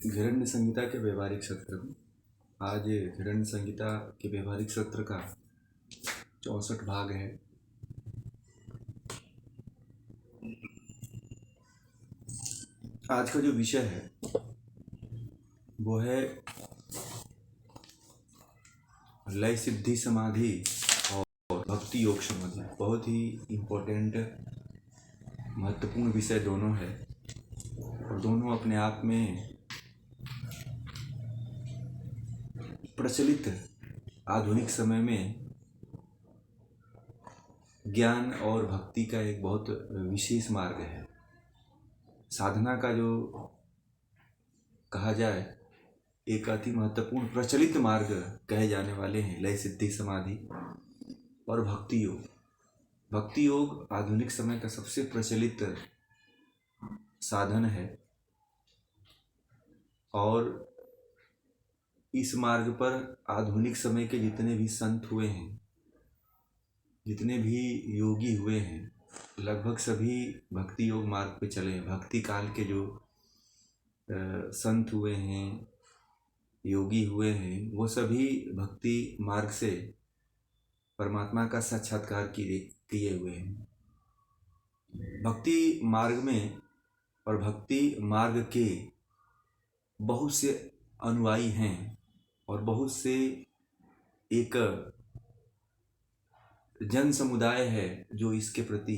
हिरण्य संहिता के व्यवहारिक सत्र में आज हिरण्य संहिता के व्यवहारिक सत्र का 64 भाग है। आज का जो विषय है वो है लय सिद्धि समाधि और भक्ति योग समाधि। बहुत ही इम्पोर्टेंट महत्वपूर्ण विषय दोनों है और दोनों अपने आप में प्रचलित आधुनिक समय में ज्ञान और भक्ति का एक बहुत विशेष मार्ग है। साधना का जो कहा जाए एक अति महत्वपूर्ण प्रचलित मार्ग कहे जाने वाले हैं लय सिद्धि समाधि और भक्ति योग। भक्ति योग आधुनिक समय का सबसे प्रचलित साधन है और इस मार्ग पर आधुनिक समय के जितने भी संत हुए हैं, जितने भी योगी हुए हैं, लगभग सभी भक्ति योग मार्ग पे चले हैं। भक्ति काल के जो संत हुए हैं, योगी हुए हैं, वो सभी भक्ति मार्ग से परमात्मा का साक्षात्कार किए हुए हैं। भक्ति मार्ग में और भक्ति मार्ग के बहुत से अनुयायी हैं और बहुत से एक जन समुदाय है जो इसके प्रति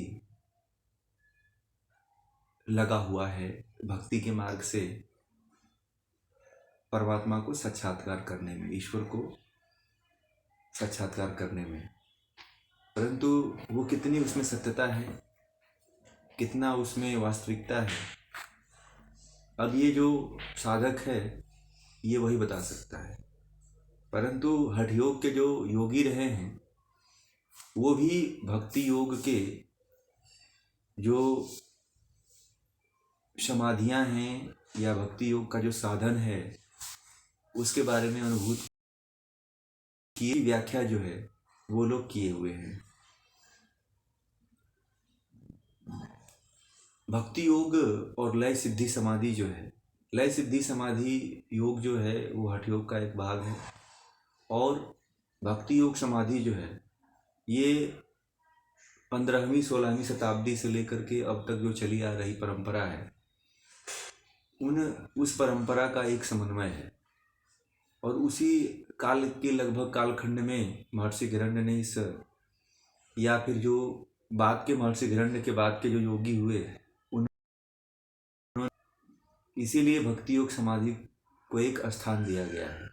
लगा हुआ है भक्ति के मार्ग से परमात्मा को साक्षात्कार करने में, ईश्वर को साक्षात्कार करने में। परंतु वो कितनी उसमें सत्यता है, कितना उसमें वास्तविकता है, अब ये जो साधक है ये वही बता सकता है। परंतु हठ योग के जो योगी रहे हैं वो भी भक्ति योग के जो समाधियां हैं या भक्ति योग का जो साधन है उसके बारे में अनुभूत की व्याख्या जो है वो लोग किए हुए हैं। भक्ति योग और लय सिद्धि समाधि जो है, लय सिद्धि समाधि योग जो है वो हठ योग का एक भाग है और भक्ति योग समाधि जो है ये 15वीं 16वीं शताब्दी से लेकर के अब तक जो चली आ रही परंपरा है उस परंपरा का एक समन्वय है और उसी काल के लगभग कालखंड में महर्षि हिरण्य ने इस या फिर जो बाद के महर्षि हिरण्य के बाद के जो योगी हुए उन्होंने इसीलिए भक्ति योग समाधि को एक स्थान दिया गया है।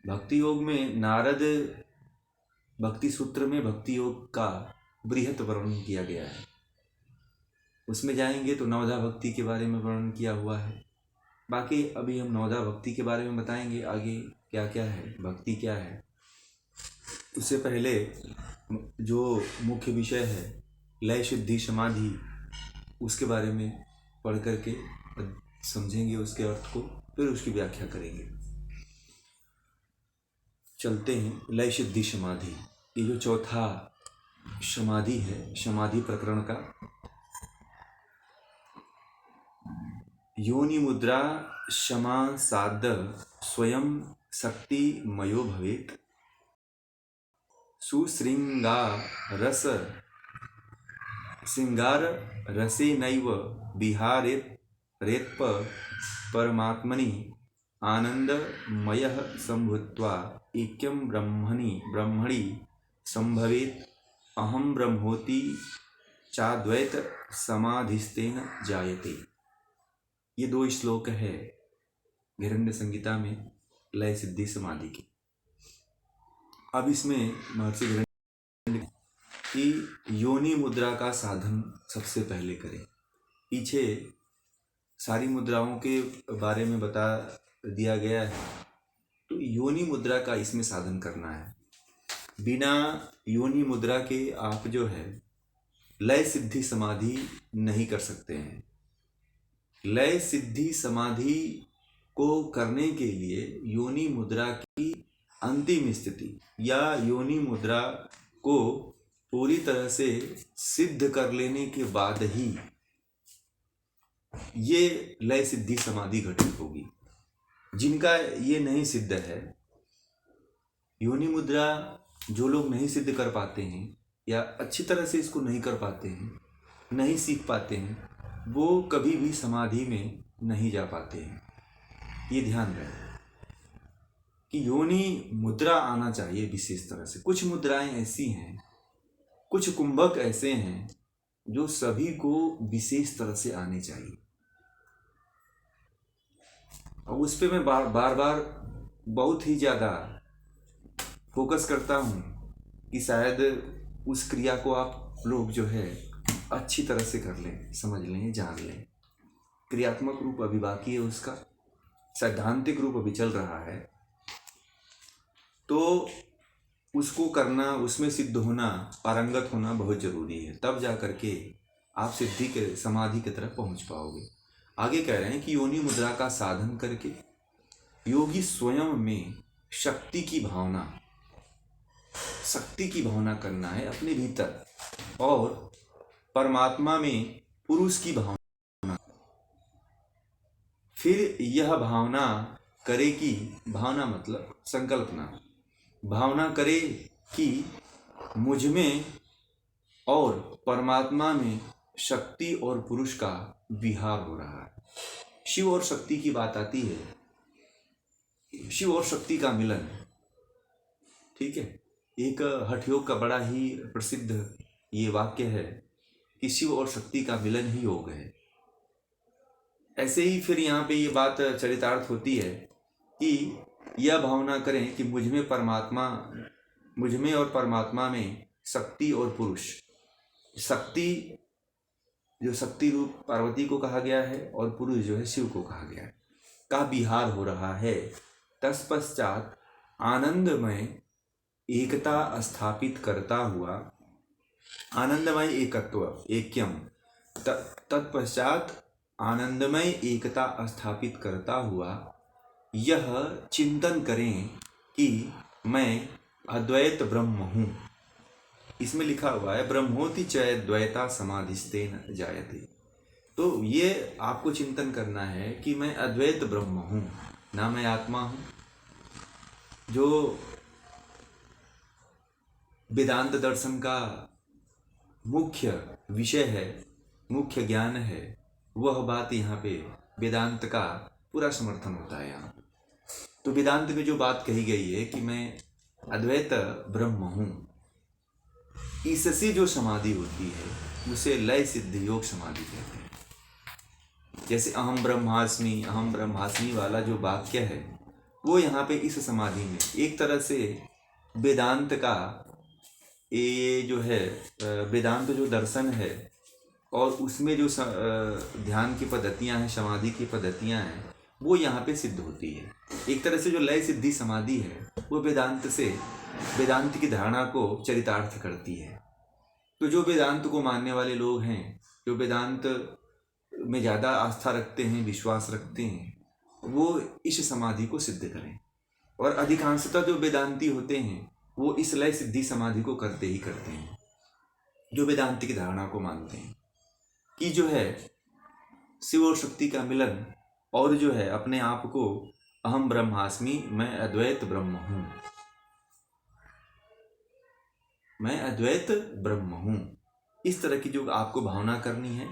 भक्ति योग में नारद भक्ति सूत्र में भक्ति योग का बृहत वर्णन किया गया है। उसमें जाएंगे तो नवधा भक्ति के बारे में वर्णन किया हुआ है। बाकी अभी हम नवधा भक्ति के बारे में बताएंगे आगे क्या क्या है, भक्ति क्या है। उससे पहले जो मुख्य विषय है लय सिद्धि समाधि उसके बारे में पढ़ करके समझेंगे उसके अर्थ को, फिर उसकी व्याख्या करेंगे। चलते हैं लय सिद्धि समाधि। ये जो चौथा समाधि है समाधि प्रकरण का, योनि मुद्रा क्षमा साध स्वयं शक्ति मयो भवेत श्रृंगार रसे नैव विहारेत रेत्प परमात्मनि आनंदमयः संभूत्वा ऐक्यं ब्रह्मणि संभवेत अहम ब्रह्मोति चाद्वैत समाधिस्तेन जायते। ये 2 श्लोक है हिरण्य संहिता में लय सिद्धि समाधि की। अब इसमें महर्षि हिरण्य की योनि मुद्रा का साधन सबसे पहले करें। पीछे सारी मुद्राओं के बारे में बता दिया गया है, तो योनि मुद्रा का इसमें साधन करना है। बिना योनि मुद्रा के आप जो है लय सिद्धि समाधि नहीं कर सकते हैं। लय सिद्धि समाधि को करने के लिए योनि मुद्रा की अंतिम स्थिति या योनि मुद्रा को पूरी तरह से सिद्ध कर लेने के बाद ही ये लय सिद्धि समाधि घटित होगी। जिनका ये नहीं सिद्ध है, योनि मुद्रा जो लोग नहीं सिद्ध कर पाते हैं या अच्छी तरह से इसको नहीं कर पाते हैं, नहीं सीख पाते हैं, वो कभी भी समाधि में नहीं जा पाते हैं। ये ध्यान रहे कि योनि मुद्रा आना चाहिए विशेष तरह से। कुछ मुद्राएं ऐसी हैं, कुछ कुंभक ऐसे हैं जो सभी को विशेष तरह से आने चाहिए। और उस पर मैं बार बार बहुत ही ज़्यादा फोकस करता हूँ कि शायद उस क्रिया को आप लोग जो है अच्छी तरह से कर लें, समझ लें, जान लें। क्रियात्मक रूप अभी बाकी है, उसका सैद्धांतिक रूप अभी चल रहा है। तो उसको करना, उसमें सिद्ध होना, पारंगत होना बहुत जरूरी है। तब जा करके आप सिद्धि के समाधि की तरफ पहुंच पाओगे। आगे कह रहे हैं कि योनि मुद्रा का साधन करके योगी स्वयं में शक्ति की भावना करना है अपने भीतर, और परमात्मा में पुरुष की भावना। फिर यह भावना करे कि, भावना मतलब संकल्पना, भावना करे कि मुझ में और परमात्मा में शक्ति और पुरुष का विहार हो रहा है। शिव और शक्ति की बात आती है, शिव और शक्ति का मिलन। ठीक है, एक हठ योग का बड़ा ही प्रसिद्ध ये वाक्य है कि शिव और शक्ति का मिलन ही योग है। ऐसे ही फिर यहाँ पे ये बात चरितार्थ होती है कि यह भावना करें कि मुझ में और परमात्मा में शक्ति और पुरुष, शक्ति जो शक्ति रूप पार्वती को कहा गया है और पुरुष जो है शिव को कहा गया है, का विहार हो रहा है। तत्पश्चात आनंदमय एकता स्थापित करता हुआ, आनंदमय एकत्व, ऐक्यम, तत्पश्चात आनंदमय एकता स्थापित करता हुआ यह चिंतन करें कि मैं अद्वैत ब्रह्म हूँ। इसमें लिखा हुआ है ब्रह्मोति चय द्वैता समाधिस्तेन जायते। तो ये आपको चिंतन करना है कि मैं अद्वैत ब्रह्म हूँ, ना मैं आत्मा हूँ। जो वेदांत दर्शन का मुख्य विषय है, मुख्य ज्ञान है, वह बात यहाँ पे वेदांत का पूरा समर्थन होता है यहाँ। तो वेदांत में जो बात कही गई है कि मैं अद्वैत ब्रह्म हूँ, इससे जो समाधि होती है उसे लय सिद्ध योग समाधि कहते हैं। जैसे अहम ब्रह्मास्मि वाला जो वाक्य है वो यहाँ पे इस समाधि में एक तरह से वेदांत का ये जो है वेदांत जो दर्शन है और उसमें जो ध्यान की पद्धतियाँ हैं, समाधि की पद्धतियाँ हैं, वो यहाँ पे सिद्ध होती है। एक तरह से जो लय सिद्धि समाधि है वो वेदांत की धारणा को चरितार्थ करती है। तो जो वेदांत को मानने वाले लोग हैं, जो वेदांत में ज़्यादा आस्था रखते हैं, विश्वास रखते हैं, वो इस समाधि को सिद्ध करें। और अधिकांशतः जो वेदांती होते हैं वो इस लय सिद्धि समाधि को करते ही करते हैं, जो वेदांत की धारणा को मानते हैं कि जो है शिव और शक्ति का मिलन, और जो है अपने आप को अहम ब्रह्मास्मि, मैं अद्वैत ब्रह्म हूँ, मैं अद्वैत ब्रह्म हूँ, इस तरह की जो आपको भावना करनी है,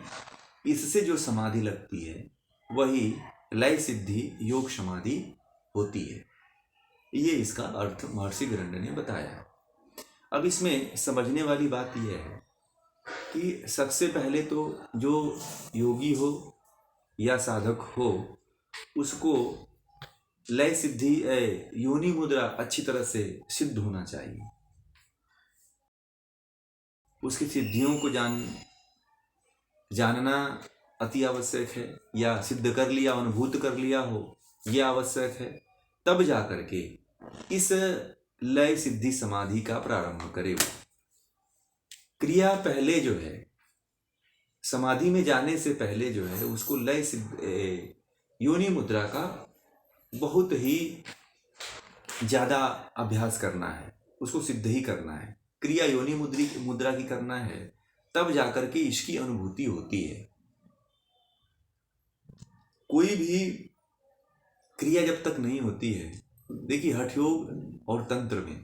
इससे जो समाधि लगती है वही लय सिद्धि योग समाधि होती है। ये इसका अर्थ महर्षि गिरंड ने बताया। अब इसमें समझने वाली बात यह है कि सबसे पहले तो जो योगी हो या साधक हो उसको लय सिद्धि योनि मुद्रा अच्छी तरह से सिद्ध होना चाहिए। उसकी सिद्धियों को जानना अति आवश्यक है, या सिद्ध कर लिया, अनुभूत कर लिया हो, यह आवश्यक है। तब जा करके इस लय सिद्धि समाधि का प्रारंभ करे। वो क्रिया पहले जो है समाधि में जाने से पहले जो है उसको लय सिद्ध योनि मुद्रा का बहुत ही ज़्यादा अभ्यास करना है, उसको सिद्ध ही करना है। क्रिया योनि मुद्रा की करना है, तब जाकर के इसकी अनुभूति होती है। कोई भी क्रिया जब तक नहीं होती है, देखिए हठ योग और तंत्र में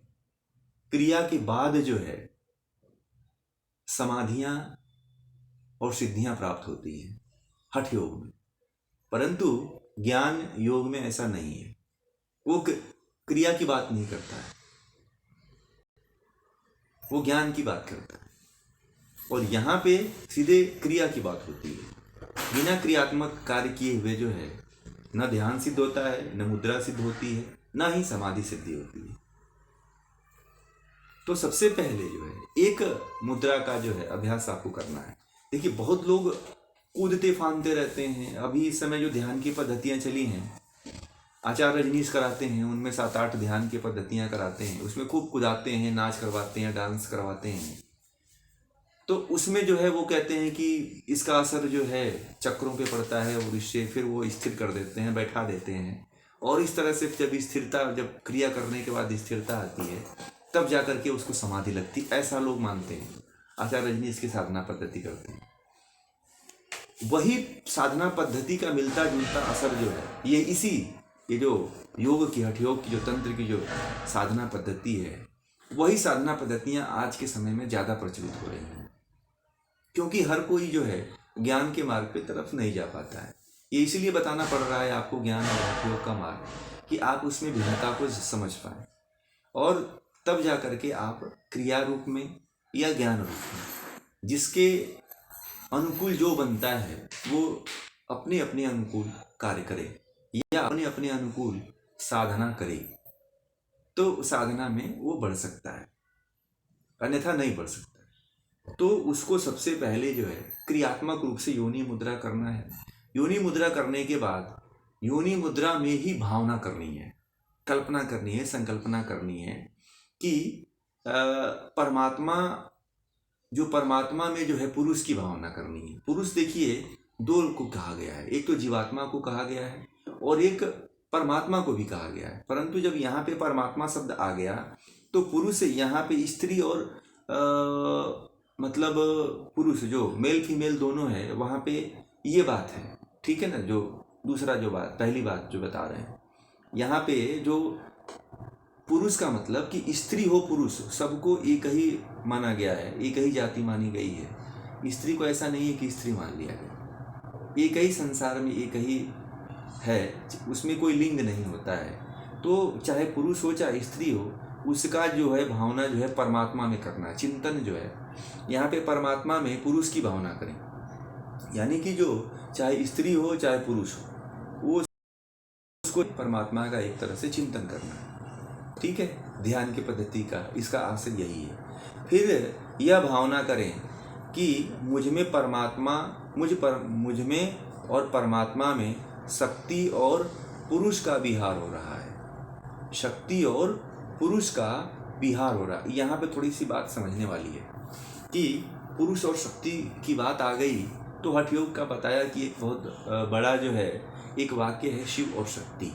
क्रिया के बाद जो है समाधियां और सिद्धियां प्राप्त होती हैं हठ योग में, परंतु ज्ञान योग में ऐसा नहीं है। वो क्रिया की बात नहीं करता है, वो ज्ञान की बात करता है। और यहाँ पे सीधे क्रिया की बात होती है। बिना क्रियात्मक कार्य किए हुए जो है न ध्यान सिद्ध होता है, न मुद्रा सिद्ध होती है, न ही समाधि सिद्धि होती है। तो सबसे पहले जो है एक मुद्रा का जो है अभ्यास आपको करना है। देखिए बहुत लोग कूदते फांदते रहते हैं। अभी इस समय जो ध्यान की पद्धतियां चली हैं, आचार्य रजनीश कराते हैं, उनमें 7-8 ध्यान की पद्धतियां कराते हैं, उसमें खूब कुदाते हैं, नाच करवाते हैं, डांस करवाते हैं। तो उसमें जो है वो कहते हैं कि इसका असर जो है चक्रों पे पड़ता है और इससे फिर वो स्थिर कर देते हैं, बैठा देते हैं। और इस तरह से जब स्थिरता, जब क्रिया करने के बाद स्थिरता आती है तब जा करके उसको समाधि लगती, ऐसा लोग मानते हैं। आचार्य रजनीश की साधना पद्धति करते हैं। वही साधना पद्धति का मिलता जुलता असर जो है ये जो योग की, हठ योग की, जो तंत्र की जो साधना पद्धति है, वही साधना पद्धतियां आज के समय में ज़्यादा प्रचलित हो रही हैं। क्योंकि हर कोई जो है ज्ञान के मार्ग पे तरफ नहीं जा पाता है। ये इसीलिए बताना पड़ रहा है आपको ज्ञान और हठ योग का मार्ग, कि आप उसमें भिन्नता को समझ पाए और तब जा करके आप क्रिया रूप में या ज्ञान रूप में जिसके अनुकूल जो बनता है वो अपने अपने अनुकूल कार्य करे या अपने अपने अनुकूल साधना करे, तो साधना में वो बढ़ सकता है, अन्यथा नहीं बढ़ सकता। तो उसको सबसे पहले जो है क्रियात्मक रूप से योनि मुद्रा करना है। योनि मुद्रा करने के बाद योनि मुद्रा में ही भावना करनी है, कल्पना करनी है, संकल्पना करनी है कि परमात्मा में जो है पुरुष की भावना करनी है। पुरुष देखिए दो को कहा गया है, एक तो जीवात्मा को कहा गया है और एक परमात्मा को भी कहा गया है। परंतु जब यहाँ पे परमात्मा शब्द आ गया तो पुरुष यहाँ पे स्त्री और मतलब पुरुष जो मेल फीमेल दोनों है, वहाँ पे ये बात है, ठीक है ना। जो दूसरा जो बात, पहली बात जो बता रहे हैं यहाँ पे, जो पुरुष का मतलब कि स्त्री हो पुरुष सबको एक ही माना गया है, एक ही जाति मानी गई है। स्त्री को ऐसा नहीं है कि स्त्री मान लिया गया, एक ही संसार में एक ही है, उसमें कोई लिंग नहीं होता है। तो चाहे पुरुष हो चाहे स्त्री हो, उसका जो है भावना जो है परमात्मा में करना है। चिंतन जो है यहाँ पे परमात्मा में पुरुष की भावना करें, यानी कि जो चाहे स्त्री हो चाहे पुरुष हो, वो उसको परमात्मा का एक तरह से चिंतन करना है, ठीक है। ध्यान की पद्धति का इसका आशय यही है। फिर यह भावना करें कि मुझ में परमात्मा, मुझ में और परमात्मा में शक्ति और पुरुष का विहार हो रहा है, शक्ति और पुरुष का विहार हो रहा है। यहाँ पे थोड़ी सी बात समझने वाली है कि पुरुष और शक्ति की बात आ गई तो हठ योग का बताया कि एक बहुत बड़ा जो है एक वाक्य है, शिव और शक्ति।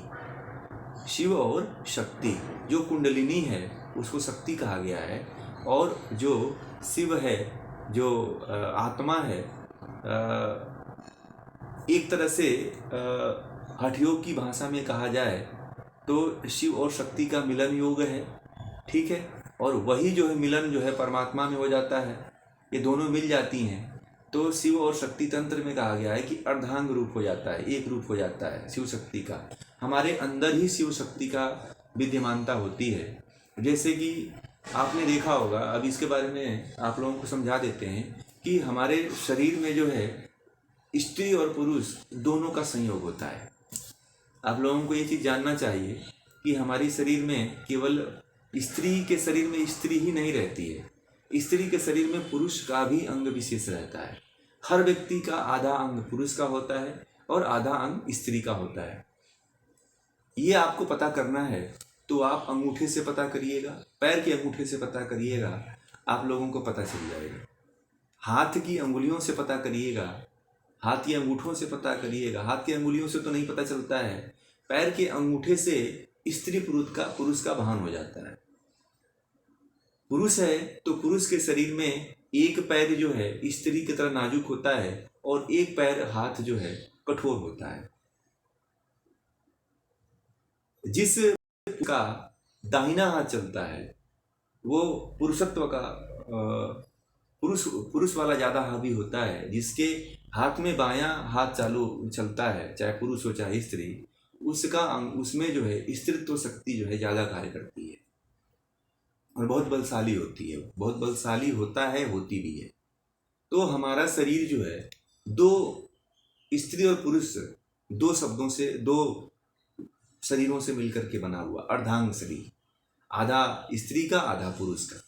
शिव और शक्ति, जो कुंडलिनी है उसको शक्ति कहा गया है, और जो शिव है, जो आत्मा है, एक तरह से हठ योग की भाषा में कहा जाए तो शिव और शक्ति का मिलन योग है, ठीक है। और वही जो है मिलन जो है परमात्मा में हो जाता है, ये दोनों मिल जाती हैं तो शिव और शक्ति तंत्र में कहा गया है कि अर्धांग रूप हो जाता है, एक रूप हो जाता है शिव शक्ति का। हमारे अंदर ही शिव शक्ति का विद्यमानता होती है। जैसे कि आपने देखा होगा, अब इसके बारे में आप लोगों को समझा देते हैं कि हमारे शरीर में जो है स्त्री और पुरुष दोनों का संयोग होता है। आप लोगों को ये चीज़ जानना चाहिए कि हमारी शरीर में केवल स्त्री के शरीर में स्त्री ही नहीं रहती है, स्त्री के शरीर में पुरुष का भी अंग विशेष रहता है। हर व्यक्ति का आधा अंग पुरुष का होता है और आधा अंग स्त्री का होता है। ये आपको पता करना है तो आप अंगूठे से पता करिएगा, पैर के अंगूठे से पता करिएगा, आप लोगों को पता चल जाएगा। हाथ की अंगुलियों से पता करिएगा, हाथ के अंगूठों से पता करिएगा। हाथ की अंगुलियों से तो नहीं पता चलता है, पैर के अंगूठे से स्त्री पुरुष का भान हो जाता है। पुरुष है तो पुरुष के शरीर में एक पैर जो है स्त्री की तरह नाजुक होता है और एक पैर हाथ जो है कठोर होता है। जिस का दाहिना हाथ चलता है वो पुरुषत्व का पुरुष पुरुष वाला ज़्यादा हावी होता है। जिसके हाथ में बायां हाथ चालू चलता है, चाहे पुरुष हो चाहे स्त्री, उसका उसमें जो है स्त्रीत्व शक्ति जो है ज़्यादा कार्य करती है और बहुत बलशाली होती है, बहुत बलशाली होता है, होती भी है। तो हमारा शरीर जो है दो स्त्री और पुरुष, दो शब्दों से, दो शरीरों से मिलकर के बना हुआ अर्धांग शरीर, आधा स्त्री का आधा पुरुष का।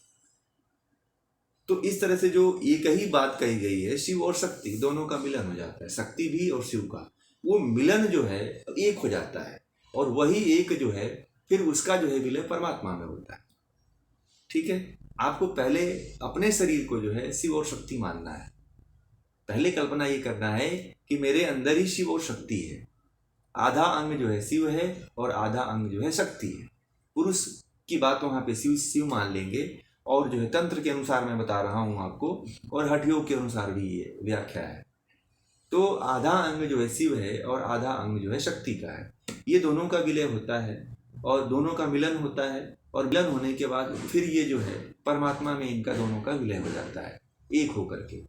तो इस तरह से जो एक ही बात कही गई है, शिव और शक्ति दोनों का मिलन हो जाता है, शक्ति भी और शिव का वो मिलन जो है एक हो जाता है, और वही एक जो है फिर उसका जो है विलय परमात्मा में होता है। ठीक है, आपको पहले अपने शरीर को जो है शिव और शक्ति मानना है। पहले कल्पना ये करना है कि मेरे अंदर ही शिव और शक्ति है, आधा अंग जो है शिव है और आधा अंग जो है शक्ति है। पुरुष की बात वहाँ पे शिव शिव मान लेंगे, और जो है तंत्र के अनुसार मैं बता रहा हूँ आपको, और हठ योग के अनुसार भी ये व्याख्या है। तो आधा अंग जो है शिव है और आधा अंग जो है शक्ति का है। ये दोनों का विलय होता है और दोनों का मिलन होता है, और मिलन होने के बाद फिर ये जो है परमात्मा में इनका दोनों का विलय हो जाता है एक होकर के।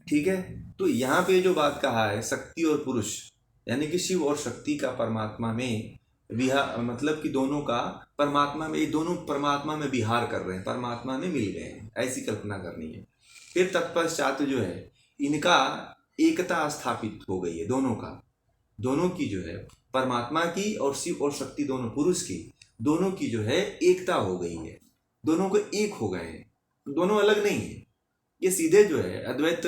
ठीक है, तो यहाँ पे जो बात कहा है शक्ति और पुरुष, यानी कि शिव और शक्ति का परमात्मा में विहार, मतलब कि दोनों का परमात्मा में, ये दोनों परमात्मा में विहार कर रहे हैं, परमात्मा में मिल गए हैं, ऐसी कल्पना करनी है। फिर तत्पश्चात जो है इनका एकता स्थापित हो गई है, दोनों का, दोनों की जो है परमात्मा की और शिव और शक्ति दोनों पुरुष की, दोनों की जो है एकता हो गई है, दोनों को एक हो गए हैं, दोनों अलग नहीं है। ये सीधे जो है अद्वैत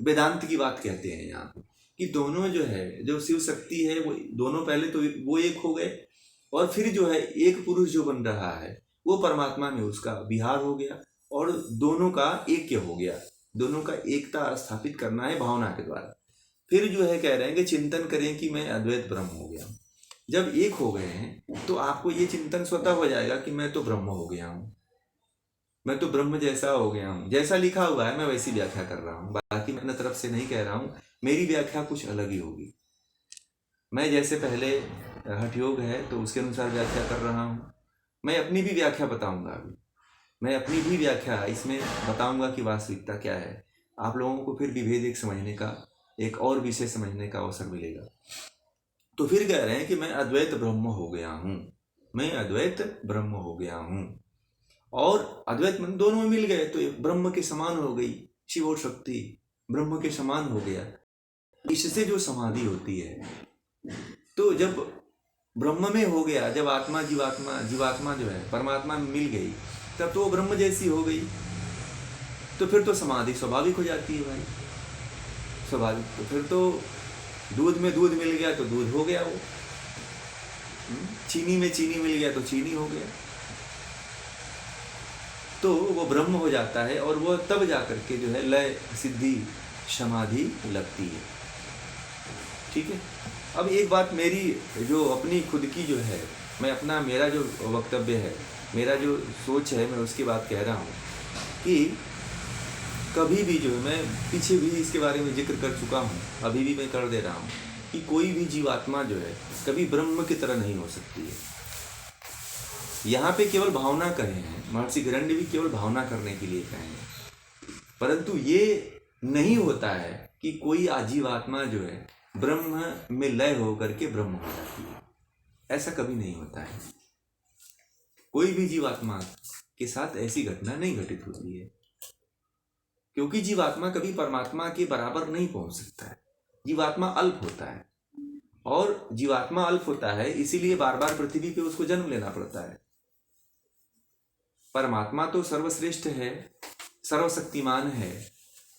वेदांत की बात कहते हैं यहाँ कि दोनों जो है, जो शिव शक्ति है वो दोनों पहले तो वो एक हो गए, और फिर जो है एक पुरुष जो बन रहा है वो परमात्मा में उसका विहार हो गया और दोनों का ऐक्य हो गया। दोनों का एकता स्थापित करना है भावना के द्वारा। फिर जो है कह रहे हैं कि चिंतन करें कि मैं अद्वैत ब्रह्म हो गया। जब एक हो गए हैं तो आपको ये चिंतन स्वतः हो जाएगा कि मैं तो ब्रह्म हो गया हूँ, मैं तो ब्रह्म जैसा हो गया हूँ, जैसा लिखा हुआ है मैं वैसी व्याख्या कर रहा हूँ। बाकी मैं अपनी तरफ से नहीं कह रहा हूँ, मेरी व्याख्या कुछ अलग ही होगी। मैं जैसे पहले हठ योग है तो उसके अनुसार व्याख्या कर रहा हूँ, मैं अपनी भी व्याख्या बताऊंगा। अभी मैं अपनी भी व्याख्या इसमें बताऊंगा कि वास्तविकता क्या है। आप लोगों को फिर विभेद एक समझने का, एक और विषय समझने का अवसर मिलेगा। तो फिर कह रहे हैं कि मैं अद्वैत ब्रह्म हो गया हूँ, मैं अद्वैत ब्रह्म हो गया हूँ, और अद्वैत मन दोनों मिल गए तो ब्रह्म के समान हो गई, शिव और शक्ति ब्रह्म के समान हो गया। इससे जो समाधि होती है, तो जब ब्रह्म में हो गया, जब आत्मा जीवात्मा जो है परमात्मा में मिल गई, तब तो वो ब्रह्म जैसी हो गई। तो फिर तो समाधि स्वाभाविक हो जाती है भाई, स्वाभाविक। तो फिर तो दूध में दूध मिल गया तो दूध हो गया वो, चीनी में चीनी मिल गया तो चीनी हो गया, तो वो ब्रह्म हो जाता है। और वो तब जाकर के जो है लय सिद्धि समाधि लगती है। ठीक है, अब एक बात मेरी जो अपनी खुद की जो है, मैं अपना, मेरा जो वक्तव्य है, मेरा जो सोच है, मैं उसकी बात कह रहा हूँ कि कभी भी जो है, मैं पीछे भी इसके बारे में जिक्र कर चुका हूँ, अभी भी मैं कर दे रहा हूँ कि कोई भी जीवात्मा जो है कभी ब्रह्म की तरह नहीं हो सकती है। यहाँ पे केवल भावना कहे हैं, महर्षि हिरण्य भी केवल भावना करने के लिए कहे हैं, परंतु ये नहीं होता है कि कोई आजीवात्मा जो है ब्रह्म में लय होकर के ब्रह्म हो जाती है, ऐसा कभी नहीं होता है। कोई भी जीवात्मा के साथ ऐसी घटना नहीं घटित होती है, क्योंकि जीवात्मा कभी परमात्मा के बराबर नहीं पहुंच सकता है। जीवात्मा अल्प होता है, और जीवात्मा अल्प होता है इसीलिए बार बार पृथ्वी पे उसको जन्म लेना पड़ता है। परमात्मा तो सर्वश्रेष्ठ है, सर्वशक्तिमान है,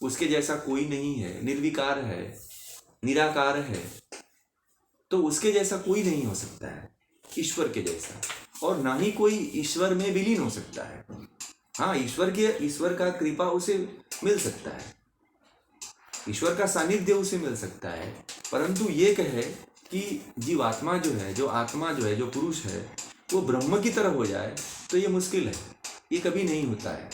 उसके जैसा कोई नहीं है, निर्विकार है, निराकार है, तो उसके जैसा कोई नहीं हो सकता है ईश्वर के जैसा, और ना ही कोई ईश्वर में विलीन हो सकता है। हाँ, ईश्वर का कृपा उसे मिल सकता है, ईश्वर का सानिध्य उसे मिल सकता है, परंतु ये कहे कि जीवात्मा जो है, जो आत्मा जो है, जो पुरुष है, वो ब्रह्म की तरह हो जाए, तो ये मुश्किल है, ये कभी नहीं होता है।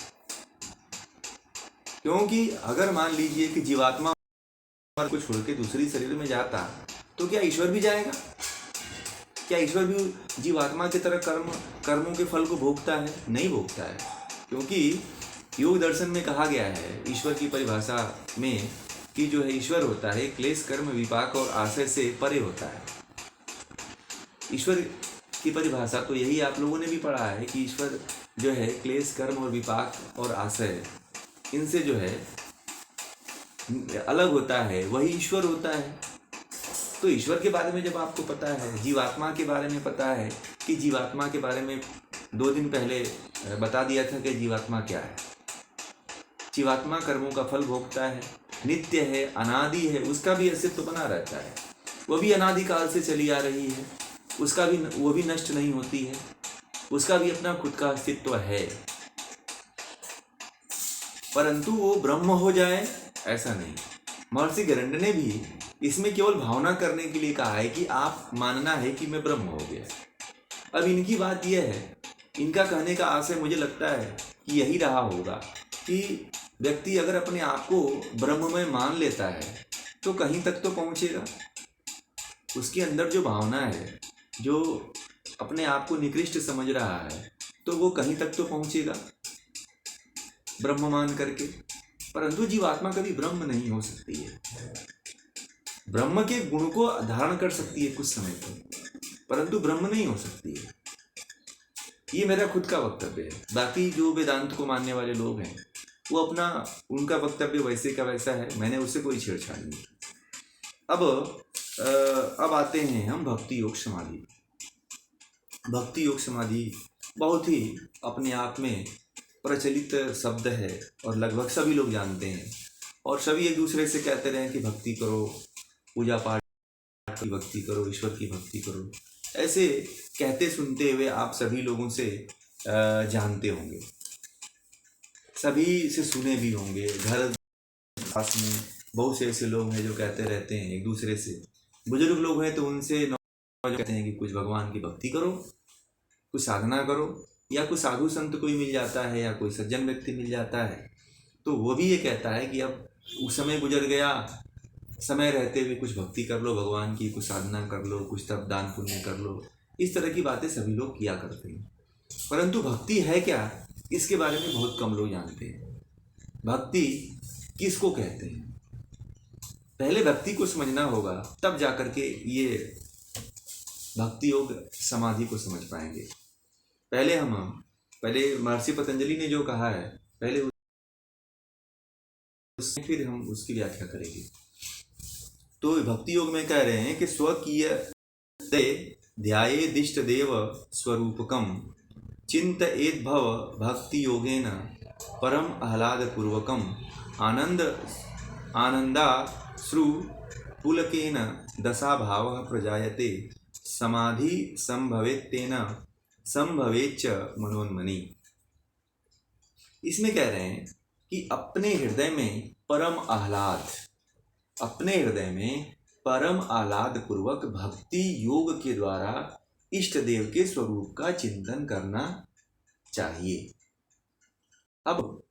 क्योंकि अगर मान लीजिए कि जीवात्मा को छोड़ के दूसरी शरीर में जाता, तो क्या ईश्वर भी जाएगा? क्या ईश्वर भी जीवात्मा की तरह कर्मों के फल को भोगता है? नहीं भोगता है, क्योंकि योग दर्शन में कहा गया है ईश्वर की परिभाषा में कि जो है ईश्वर होता है क्लेश कर्म विपाक और आशय से परे होता है। ईश्वर की परिभाषा तो यही आप लोगों ने भी पढ़ा है कि ईश्वर जो है क्लेश कर्म और विपाक और आशय इनसे जो है अलग होता है, वही ईश्वर होता है। तो ईश्वर के बारे में जब आपको पता है, जीवात्मा के बारे में पता है कि जीवात्मा के बारे में 2 दिन पहले बता दिया था कि जीवात्मा क्या है। जीवात्मा कर्मों का फल भोगता है, नित्य है, अनादि है, उसका भी अस्तित्व बना रहता है, वो भी अनादिकाल से चली आ रही है, उसका भी वो भी नष्ट नहीं होती है, उसका भी अपना खुद का अस्तित्व है। परंतु वो ब्रह्म हो जाए ऐसा नहीं। महर्षि गरंड ने भी इसमें केवल भावना करने के लिए कहा है कि आप मानना है कि मैं ब्रह्म हो गया। अब इनकी बात यह है, इनका कहने का आशय मुझे लगता है कि यही रहा होगा कि व्यक्ति अगर अपने आप को ब्रह्म में मान लेता है तो कहीं तक तो पहुंचेगा। उसके अंदर जो भावना है, जो अपने आप को निकृष्ट समझ रहा है, तो वो कहीं तक तो पहुंचेगा ब्रह्म मान करके। परंतु जीवात्मा कभी ब्रह्म नहीं हो सकती है। ब्रह्म के गुण को धारण कर सकती है कुछ समय तक, परंतु ब्रह्म नहीं हो सकती है। ये मेरा खुद का वक्तव्य है। बाकी जो वेदांत को मानने वाले लोग हैं वो अपना उनका वक्तव्य वैसे का वैसा है, मैंने उससे कोई छेड़छाड़ नहीं। अब आते हैं हम भक्ति योग समाधि। भक्ति योग समाधि बहुत ही अपने आप में प्रचलित शब्द है और लगभग सभी लोग जानते हैं, और सभी एक दूसरे से कहते रहे कि भक्ति करो, पूजा पाठ की भक्ति करो, ईश्वर की भक्ति करो, ऐसे कहते सुनते हुए आप सभी लोगों से जानते होंगे, सभी से सुने भी होंगे। घर पास में बहुत से ऐसे लोग हैं जो कहते रहते हैं एक दूसरे से। बुजुर्ग लोग हैं तो उनसे कहते हैं कि कुछ भगवान की भक्ति करो, कुछ साधना करो, या कोई साधु संत कोई मिल जाता है या कोई सज्जन व्यक्ति मिल जाता है तो वो भी ये कहता है कि अब उस समय गुजर गया, समय रहते हुए कुछ भक्ति कर लो भगवान की, कुछ साधना कर लो, कुछ तप दान पुण्य कर लो। इस तरह की बातें सभी लोग किया करते हैं, परंतु भक्ति है क्या इसके बारे में बहुत कम लोग जानते हैं। भक्ति किसको कहते हैं, पहले भक्ति को समझना होगा, तब जाकर के ये भक्ति योग समाधि को समझ पाएंगे। पहले महर्षि पतंजलि ने जो कहा है पहले उसमें फिर हम उसकी व्याख्या करेंगे। तो भक्ति योग में कह रहे हैं कि स्वकीय ध्यायेदिष्ट देव स्वरूपकम चिंतयेद भव भक्ति योगेन परम आह्लाद पूर्वकम आनंदाश्रु पुलकेन दशा भाव प्रजायते समाधि संभवेत्तेन संभवेच्च मनोन्मनि। इसमें कह रहे हैं कि अपने हृदय में परम आह्लाद पूर्वक भक्ति योग के द्वारा इष्ट देव के स्वरूप का चिंतन करना चाहिए। अब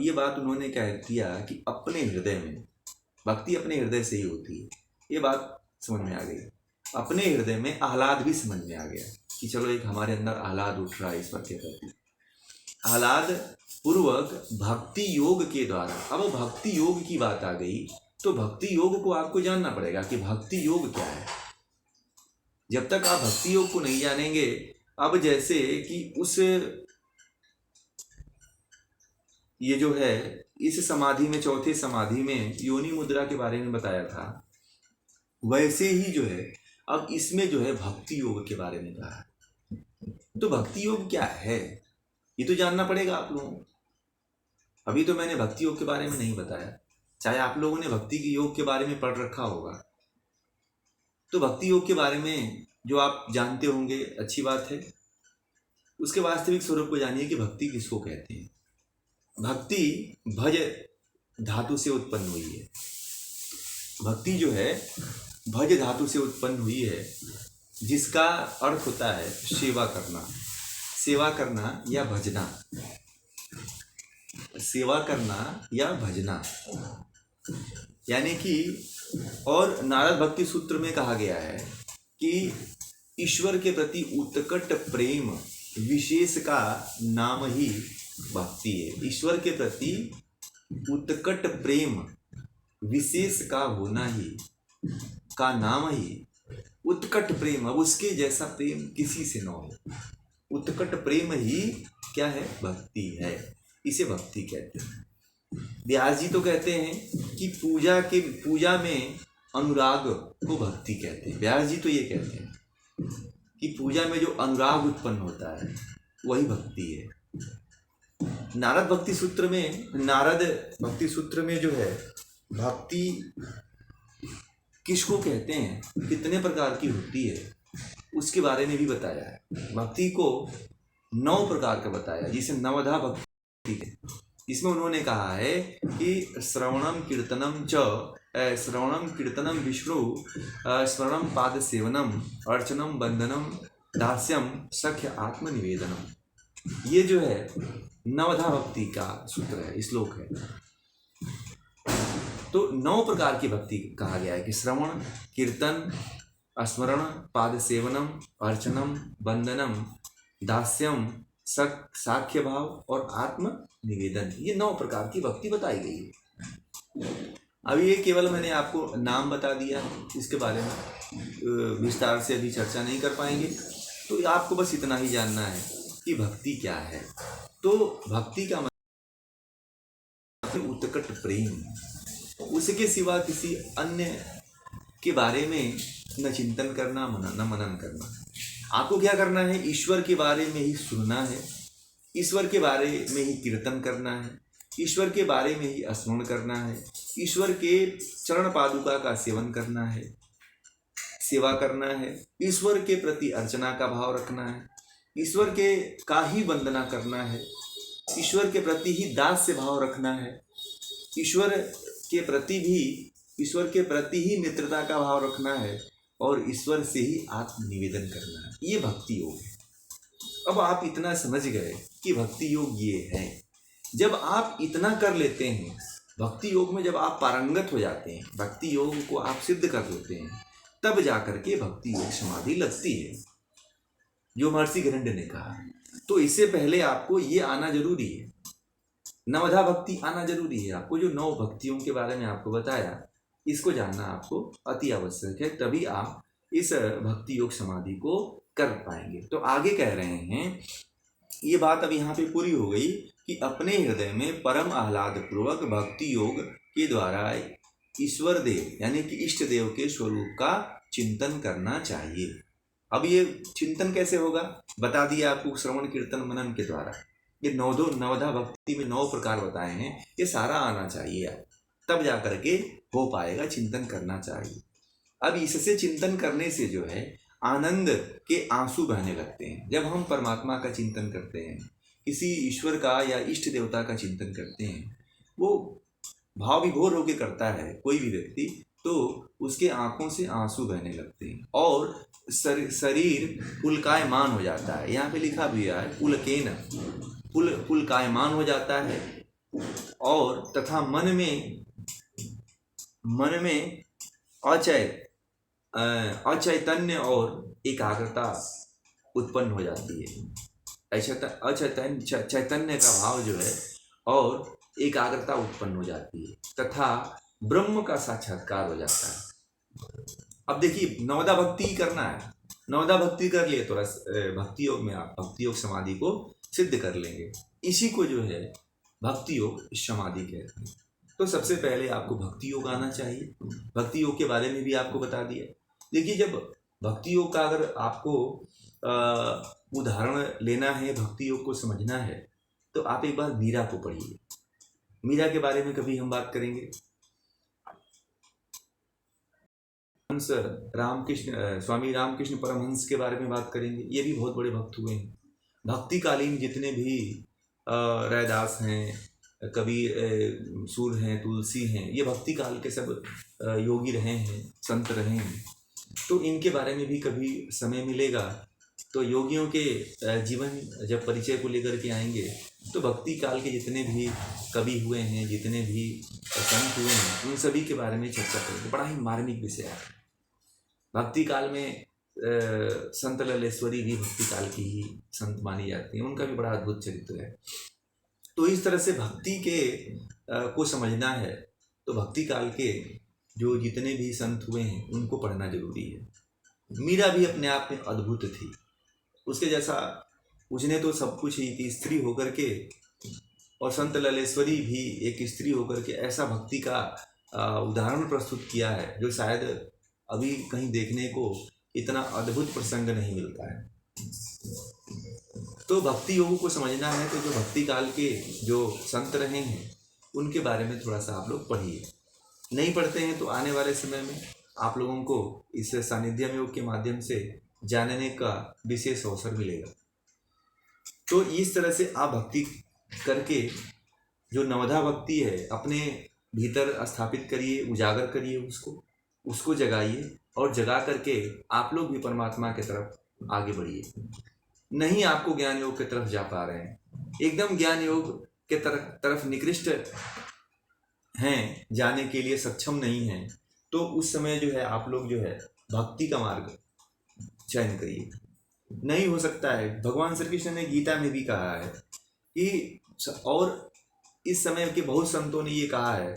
ये बात उन्होंने कह दिया कि अपने हृदय में, भक्ति अपने हृदय से ही होती है, ये बात समझ में आ गई। अपने हृदय में आह्लाद भी समझ में आ गया कि चलो एक हमारे अंदर आह्लाद उठ रहा है ईश्वर के प्रति, आह्लाद पूर्वक भक्ति योग के द्वारा। अब भक्ति योग की बात आ गई तो भक्ति योग को आपको जानना पड़ेगा कि भक्ति योग क्या है। जब तक आप भक्ति योग को नहीं जानेंगे, अब जैसे कि उस ये जो है इस समाधि में, चौथे समाधि में योनि मुद्रा के बारे में बताया था, वैसे ही जो है अब इसमें जो है भक्ति योग के बारे में कहा है। तो भक्ति योग क्या है ये तो जानना पड़ेगा आप लोगों को। अभी तो मैंने भक्ति योग के बारे में नहीं बताया, चाहे आप लोगों ने भक्ति के योग के बारे में पढ़ रखा होगा, तो भक्ति योग के बारे में जो आप जानते होंगे अच्छी बात है। उसके वास्तविक स्वरूप को जानिए कि भक्ति किसको कहते हैं। भक्ति भज धातु से उत्पन्न हुई है। भक्ति जो है भज धातु से उत्पन्न हुई है, जिसका अर्थ होता है सेवा करना, सेवा करना या भजना, सेवा करना या भजना। यानी कि और नारद भक्ति सूत्र में कहा गया है कि ईश्वर के प्रति उत्कट प्रेम विशेष का नाम ही भक्ति है। ईश्वर के प्रति उत्कट प्रेम विशेष का होना ही का नाम ही उत्कट प्रेम। अब उसके जैसा प्रेम किसी से न हो। उत्कट प्रेम ही क्या है? भक्ति है। इसे भक्ति कहते हैं। व्यास जी तो कहते हैं कि पूजा में अनुराग को भक्ति कहते हैं। व्यास जी तो ये कहते हैं कि पूजा में जो अनुराग उत्पन्न होता है वही भक्ति है। नारद भक्ति सूत्र में जो है भक्ति किसको कहते हैं, कितने प्रकार की होती है, उसके बारे में भी बताया है। भक्ति को 9 प्रकार का बताया, जिसे नवधा भक्ति है। इसमें उन्होंने कहा है कि श्रवणम कीर्तनम विष्णु, स्मरणम पाद सेवनम, अर्चनम बंदनम, दास्यम सख्य आत्मनिवेदनम। ये जो है नवधा भक्ति का सूत्र है, श्लोक है। तो 9 प्रकार की भक्ति कहा गया है कि श्रवण, कीर्तन, स्मरण, पाद सेवनम, अर्चनम, बंदनम, दास्यम, साख्य भाव और आत्म निवेदन। ये 9 प्रकार की भक्ति बताई गई है। अभी ये केवल मैंने आपको नाम बता दिया, इसके बारे में विस्तार से अभी चर्चा नहीं कर पाएंगे। तो आपको बस इतना ही जानना है कि भक्ति क्या है। तो भक्ति का मतलब उत्कट प्रेम, उसके सिवा किसी अन्य के बारे में न चिंतन करना, न मनन करना। आपको क्या करना है? ईश्वर के बारे में ही सुनना है, ईश्वर के बारे में ही कीर्तन करना है, ईश्वर के बारे में ही स्मरण करना है, ईश्वर के चरण पादुका का सेवन करना है, सेवा करना है, ईश्वर के प्रति अर्चना का भाव रखना है, ईश्वर के का ही वंदना करना है, ईश्वर के प्रति ही दास से भाव रखना है, ईश्वर के प्रति ही मित्रता का भाव रखना है और ईश्वर से ही आत्मनिवेदन करना है। ये भक्ति योग है। अब आप इतना समझ गए कि भक्ति योग ये है। जब आप इतना कर लेते हैं, भक्ति योग में जब आप पारंगत हो जाते हैं, भक्ति योग को आप सिद्ध कर लेते हैं, तब जाकर के भक्ति योग समाधि लगती है, जो महर्षि गरंड ने कहा। तो इससे पहले आपको ये आना जरूरी है, नवधा भक्ति आना जरूरी है। आपको जो 9 भक्तियों के बारे में आपको बताया, इसको जानना आपको अति आवश्यक है, तभी आप इस भक्ति योग समाधि को कर पाएंगे। तो आगे कह रहे हैं, ये बात अब यहाँ पे पूरी हो गई कि अपने हृदय में परम आह्लाद पूर्वक भक्ति योग के द्वारा ईश्वर देव यानी कि इष्ट देव के स्वरूप का चिंतन करना चाहिए। अब ये चिंतन कैसे होगा बता दिया आपको, श्रवण कीर्तन मनन के द्वारा। ये नवधा भक्ति में 9 प्रकार बताए हैं, ये सारा आना चाहिए, तब जा करके हो पाएगा। चिंतन करना चाहिए। अब इससे चिंतन करने से जो है आनंद के आंसू बहने लगते हैं। जब हम परमात्मा का चिंतन करते हैं, किसी ईश्वर का या इष्ट देवता का चिंतन करते हैं, वो भाव विभोर होकर करता है कोई भी व्यक्ति, तो उसके आंखों से आंसू बहने लगते हैं और शरीर पुलकायमान हो जाता है। यहाँ पे लिखा भी है पुलकेन, पुलकायमान हो जाता है और तथा मन में अचैतन्य और एकाग्रता उत्पन्न हो जाती है। चैतन्य का भाव जो है और एकाग्रता उत्पन्न हो जाती है तथा ब्रह्म का साक्षात्कार हो जाता है। अब देखिए, नवधा भक्ति करना है, नवधा भक्ति कर लिए तो भक्ति योग में आप भक्ति योग समाधि को सिद्ध कर लेंगे। इसी को जो है भक्ति योग समाधि कहते हैं। तो सबसे पहले आपको भक्ति योग आना चाहिए। भक्ति योग के बारे में भी आपको बता दिया। देखिए, जब भक्ति योग का अगर आपको उदाहरण लेना है, भक्ति योग को समझना है, तो आप एक बार मीरा को पढ़िए। मीरा के बारे में कभी हम बात करेंगे। स्वामी रामकृष्ण परमहंस के बारे में बात करेंगे। ये भी बहुत बड़े भक्त हुए हैं। भक्तिकालीन जितने भी रैदास हैं, कबीर, सूर हैं, तुलसी हैं, ये भक्ति काल के सब योगी रहे हैं, संत रहे हैं। तो इनके बारे में भी कभी समय मिलेगा तो योगियों के जीवन जब परिचय को लेकर के आएंगे, तो भक्ति काल के जितने भी कवि हुए हैं, जितने भी संत हुए हैं, उन सभी के बारे में चर्चा करेंगे। बड़ा ही मार्मिक विषय है। भक्ति काल में संत ललेश्वरी भी भक्ति काल की ही संत मानी जाती हैं, उनका भी बड़ा अद्भुत चरित्र है। तो इस तरह से भक्ति के को समझना है तो भक्ति काल के जो जितने भी संत हुए हैं उनको पढ़ना जरूरी है। मीरा भी अपने आप में अद्भुत थी, उसके जैसा उसने तो सब कुछ ही थी, स्त्री होकर के, और संत ललेश्वरी भी एक स्त्री होकर के ऐसा भक्ति का उदाहरण प्रस्तुत किया है जो शायद अभी कहीं देखने को इतना अद्भुत प्रसंग नहीं मिलता है। तो भक्ति योग को समझना है तो जो भक्ति काल के जो संत रहे हैं उनके बारे में थोड़ा सा आप लोग पढ़िए। नहीं पढ़ते हैं तो आने वाले समय में आप लोगों को इस सानिध्यम योग के माध्यम से जानने का विशेष अवसर मिलेगा। तो इस तरह से आप भक्ति करके जो नवधा भक्ति है अपने भीतर स्थापित करिए, उजागर करिए, उसको जगाइए, और जगा करके आप लोग भी परमात्मा की तरफ आगे बढ़िए। नहीं आपको ज्ञान योग की तरफ जा पा रहे हैं, एकदम ज्ञान योग के तरफ निकृष्ट हैं, जाने के लिए सक्षम नहीं हैं, तो उस समय जो है आप लोग जो है भक्ति का मार्ग चयन करिए। नहीं हो सकता है, भगवान श्री कृष्ण ने गीता में भी कहा है कि, और इस समय के बहुत संतों ने ये कहा है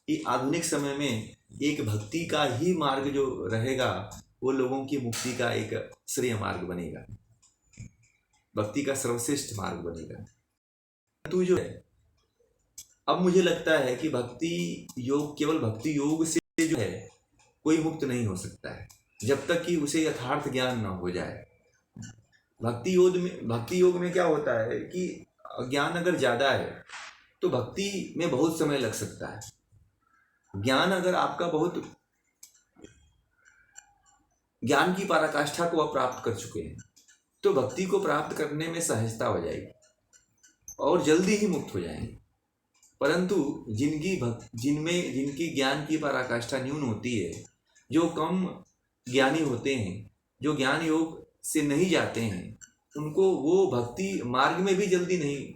कि आधुनिक समय में एक भक्ति का ही मार्ग जो रहेगा वो लोगों की मुक्ति का एक श्रेय मार्ग बनेगा, भक्ति का सर्वश्रेष्ठ मार्ग बनेगा। तो जो है अब मुझे लगता है कि भक्ति योग, केवल भक्ति योग से जो है कोई मुक्त नहीं हो सकता है जब तक कि उसे यथार्थ ज्ञान न हो जाए। भक्ति योग में क्या होता है कि ज्ञान अगर ज़्यादा है तो भक्ति में बहुत समय लग सकता है। ज्ञान अगर आपका बहुत, ज्ञान की पराकाष्ठा को आप प्राप्त कर चुके हैं तो भक्ति को प्राप्त करने में सहजता हो जाएगी और जल्दी ही मुक्त हो जाएंगे। परंतु जिनकी ज्ञान की पराकाष्ठा न्यून होती है, जो कम ज्ञानी होते हैं, जो ज्ञान योग से नहीं जाते हैं, उनको वो भक्ति मार्ग में भी जल्दी नहीं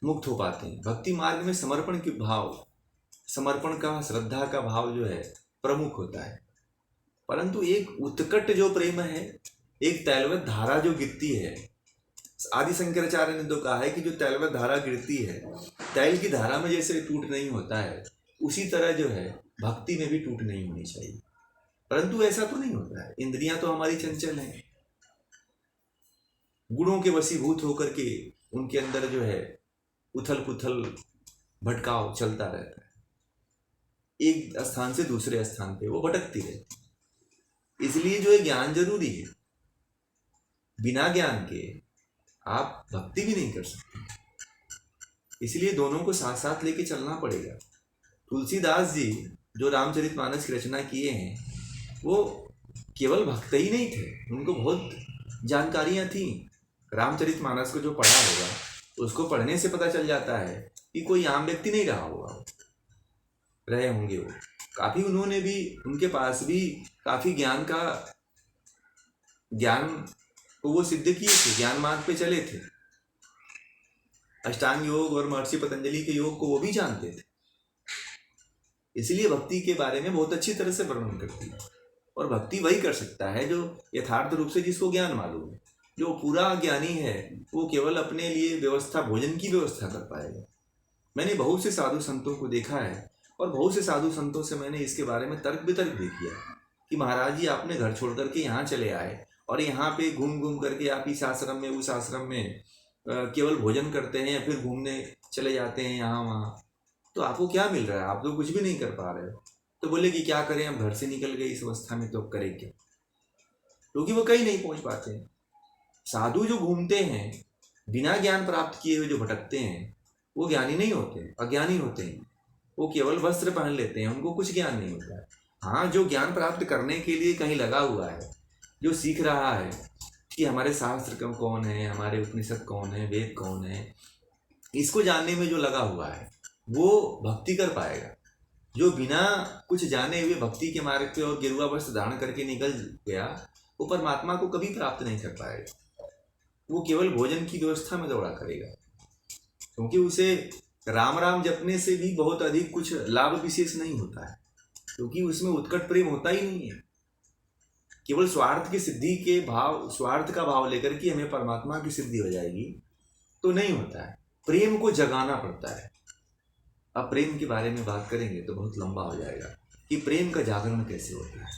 मुक्त हो पाते हैं। भक्ति मार्ग में समर्पण के भाव, समर्पण का, श्रद्धा का भाव जो है प्रमुख होता है। परंतु एक उत्कट जो प्रेम है, एक तैलवत धारा जो गिरती है, आदि शंकराचार्य ने तो कहा है कि जो तैलवत धारा गिरती है, तैल की धारा में जैसे टूट नहीं होता है, उसी तरह जो है भक्ति में भी टूट नहीं होनी चाहिए। परंतु ऐसा तो नहीं होता है, इंद्रियां तो हमारी चंचल हैं, गुणों के वशीभूत होकर के उनके अंदर जो है उथल पुथल भटकाव चलता रहता है, एक स्थान से दूसरे स्थान पे वो भटकती रहती। इसलिए जो है ज्ञान जरूरी है, बिना ज्ञान के आप भक्ति भी नहीं कर सकते। इसलिए दोनों को साथ साथ लेके चलना पड़ेगा। तुलसीदास जी जो रामचरितमानस की रचना किए हैं वो केवल भक्त ही नहीं थे, उनको बहुत जानकारियां थी। रामचरितमानस को जो पढ़ा होगा उसको पढ़ने से पता चल जाता है कि कोई आम व्यक्ति नहीं रहा होगा, रहे होंगे वो काफ़ी, उन्होंने भी, उनके पास भी काफ़ी ज्ञान को वो सिद्ध किए थे, ज्ञान मार्ग पे चले थे। अष्टांग योग और महर्षि पतंजलि के योग को वो भी जानते थे। इसलिए भक्ति के बारे में बहुत अच्छी तरह से वर्णन करती है। और भक्ति वही कर सकता है जो यथार्थ रूप से जिसको ज्ञान मालूम है। जो पूरा ज्ञानी है वो केवल अपने लिए व्यवस्था, भोजन की व्यवस्था कर पाएगा। मैंने बहुत से साधु संतों को देखा है और बहुत से साधु संतों से मैंने इसके बारे में तर्क वितर्क भी किया कि महाराज जी आपने घर छोड़ करके यहाँ चले आए और यहाँ पे घूम घूम करके आप इस आश्रम में उस आश्रम में केवल भोजन करते हैं या फिर घूमने चले जाते हैं यहाँ वहाँ, तो आपको क्या मिल रहा है? आप तो कुछ भी नहीं कर पा रहे हो। तो बोले कि क्या करें, हम घर से निकल गए इस अवस्था में तो करें क्या, क्योंकि वो कहीं नहीं पहुँच पाते हैं। साधु जो घूमते हैं बिना ज्ञान प्राप्त किए हुए, जो भटकते हैं, वो ज्ञानी नहीं होते, अज्ञानी होते हैं। वो केवल वस्त्र पहन लेते हैं, उनको कुछ ज्ञान नहीं होता है। हाँ, जो ज्ञान प्राप्त करने के लिए कहीं लगा हुआ है, जो सीख रहा है कि हमारे शास्त्र कौन है, हमारे उपनिषद कौन है, वेद कौन है, इसको जानने में जो लगा हुआ है वो भक्ति कर पाएगा। जो बिना कुछ जाने हुए भक्ति के मार्ग पे और गेरुआ वस्त्र धारण करके निकल गया, वो परमात्मा को कभी प्राप्त नहीं कर पाएगा। वो केवल भोजन की व्यवस्था में दौड़ा करेगा, क्योंकि उसे राम राम जपने से भी बहुत अधिक कुछ लाभ विशेष नहीं होता है, क्योंकि उसमें उत्कट प्रेम होता ही नहीं है। केवल स्वार्थ की सिद्धि के भाव, स्वार्थ का भाव लेकर के हमें परमात्मा की सिद्धि हो जाएगी तो नहीं होता है। प्रेम को जगाना पड़ता है। अब प्रेम के बारे में बात करेंगे तो बहुत लंबा हो जाएगा कि प्रेम का जागरण कैसे होता है।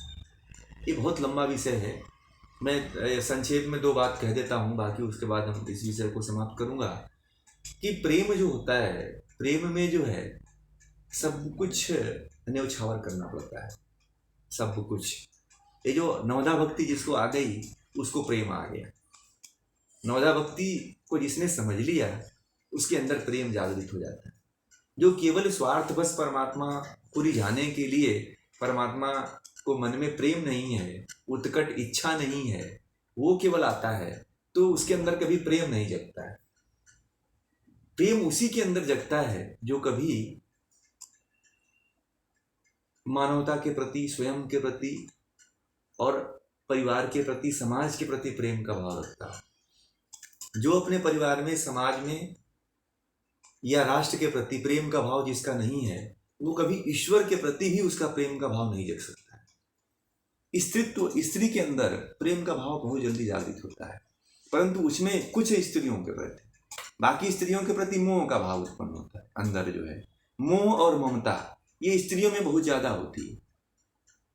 ये बहुत लंबा विषय है। मैं संक्षेप में 2 बात कह देता हूँ, बाकी उसके बाद हम इस विषय को समाप्त करूँगा। कि प्रेम जो होता है, प्रेम में जो है सब कुछ न्यौछावर करना पड़ता है, सब कुछ। ये जो नवधा भक्ति जिसको आ गई उसको प्रेम आ गया। नवधा भक्ति को जिसने समझ लिया उसके अंदर प्रेम जागृत हो जाता है। जो केवल स्वार्थ बस परमात्मा को रिझाने के लिए, परमात्मा को मन में प्रेम नहीं है, उत्कट इच्छा नहीं है, वो केवल आता है तो उसके अंदर कभी प्रेम नहीं जगता है। प्रेम उसी के अंदर जगता है जो कभी मानवता के प्रति, स्वयं के प्रति और परिवार के प्रति, समाज के प्रति प्रेम का भाव रखता है। जो अपने परिवार में, समाज में या राष्ट्र के प्रति प्रेम का भाव जिसका नहीं है, वो कभी ईश्वर के प्रति भी उसका प्रेम का भाव नहीं जग सकता है। स्त्रीत्व, स्त्री के अंदर प्रेम का भाव बहुत जल्दी जागृत होता है, परंतु उसमें कुछ स्त्रियों के प्रति, बाकी स्त्रियों के प्रति मोह का भाव उत्पन्न होता है। अंदर जो है मोह और ममता, ये स्त्रियों में बहुत ज्यादा होती है।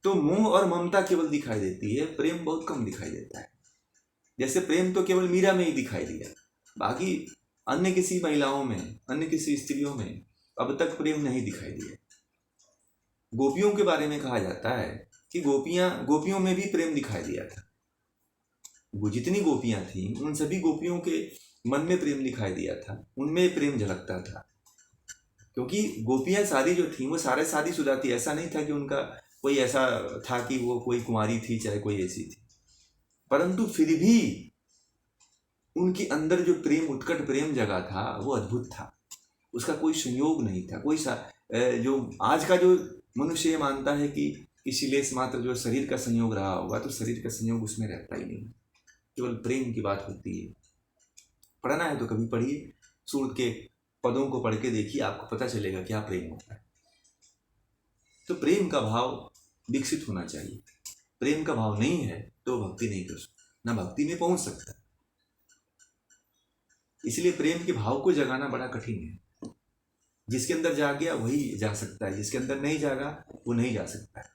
तो मोह और ममता केवल दिखाई देती है, प्रेम बहुत कम दिखाई देता है। जैसे प्रेम तो केवल मीरा में ही दिखाई दिया, बाकी अन्य किसी महिलाओं में, अन्य किसी स्त्रियों में अब तक प्रेम नहीं दिखाई दिया। गोपियों के बारे में कहा जाता है कि गोपियों में भी प्रेम दिखाई दिया था। वो जितनी गोपियां थीं उन सभी गोपियों के मन में प्रेम दिखाई दिया था, उनमें प्रेम झलकता था। क्योंकि गोपियां सारी जो थी वो सारे शादीशुदा थी। ऐसा नहीं था कि उनका कोई ऐसा था कि वो कोई कुंवारी थी चाहे कोई ऐसी थी, परंतु फिर भी उनके अंदर जो प्रेम, उत्कट प्रेम जगा था वो अद्भुत था। उसका कोई संयोग नहीं था। कोई जो आज का जो मनुष्य ये मानता है कि किसी लेस मात्र जो शरीर का संयोग रहा होगा, तो शरीर का संयोग उसमें रहता ही नहीं, केवल प्रेम की बात होती है। पढ़ना है तो कभी पढ़िए, सूरत के पदों को पढ़ के देखिए, आपको पता चलेगा क्या प्रेम होता है। तो प्रेम का भाव विकसित होना चाहिए। प्रेम का भाव नहीं है तो भक्ति नहीं कर सकता, ना भक्ति में पहुंच सकता। इसलिए प्रेम के भाव को जगाना बड़ा कठिन है। जिसके अंदर जाग गया वही जा सकता है, जिसके अंदर नहीं जागा वो नहीं जा सकता है।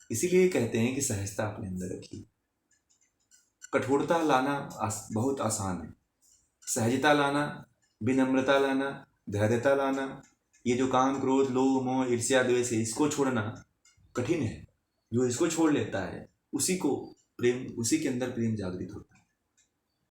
इसीलिए कहते हैं कि सहजता अपने अंदर रखिए। कठोरता लाना बहुत आसान है, सहजता लाना, विनम्रता लाना, धैर्यता लाना, ये जो काम, क्रोध, लोभ, मोह, ईर्ष्या, द्वेष है, इसको छोड़ना कठिन है। जो इसको छोड़ लेता है उसी को प्रेम, उसी के अंदर प्रेम जागृत होता है।